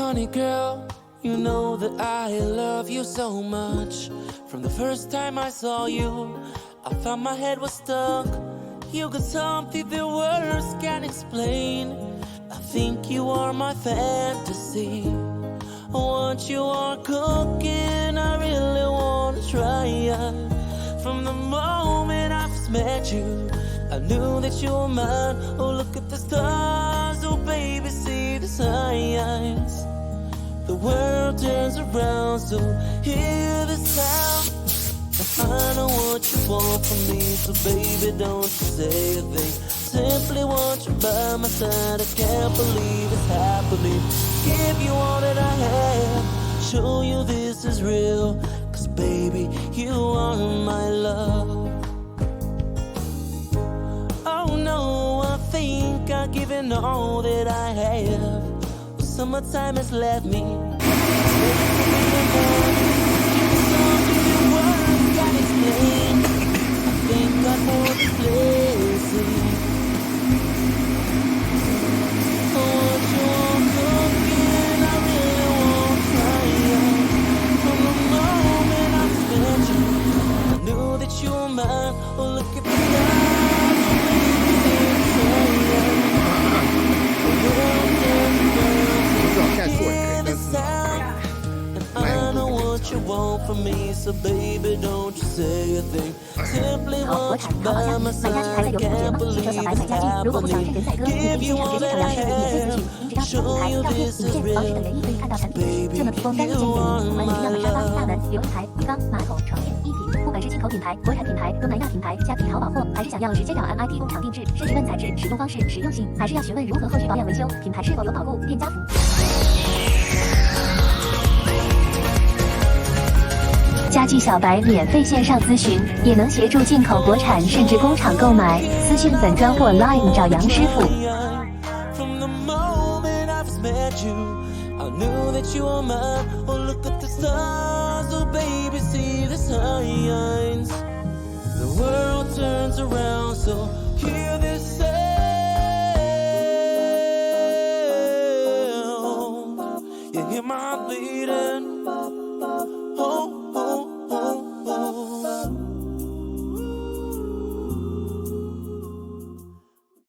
honey girl, you know that I love you so much. From the first time I saw you, I thought my head was stuck. You got something that words can't explain. I think you are my fantasy. What you are cooking, I really wanna try. From the moment I first met you, I knew that you were mine. Oh, look at the stars, oh baby, see the signs. The world turns around, so hear the sound. I know what you want from me, so baby, don't you say a thing. Simply want you by my side, I can't believe it's happening. Give you all that I have, show you this is real. Cause baby, you are my love. Oh no, I think I've given all that I have. But summertime has left me. Can't explain. I think I know the places. What you're cooking, I really won't try. From the moment I met you, I knew that you were mine. Oh, look at the stars, the world turns around. Hear the sound. I know what you want from me, so baby, don't you say a thing. Simply want you by my side, I can't believe it's happening. Give you all that I have, show you this is real. Baby, you are my love. 流理台、浴缸、马桶、床垫、衣品，不管是进口品牌、国产品牌、东南亚品牌、佳品淘宝货，还是想要直接找 MIP 工厂定制，是询问材质、使用方式、实用性，还是要询问如何后续保养维修，品牌是否有保固、店家服。家具小白免费线上咨询，也能协助进口国产甚至工厂购买。私讯粉专或 Line 找杨师傅。I knew that you were mine. Oh, look at the stars, oh baby, see the signs. The world turns around, so hear this sound.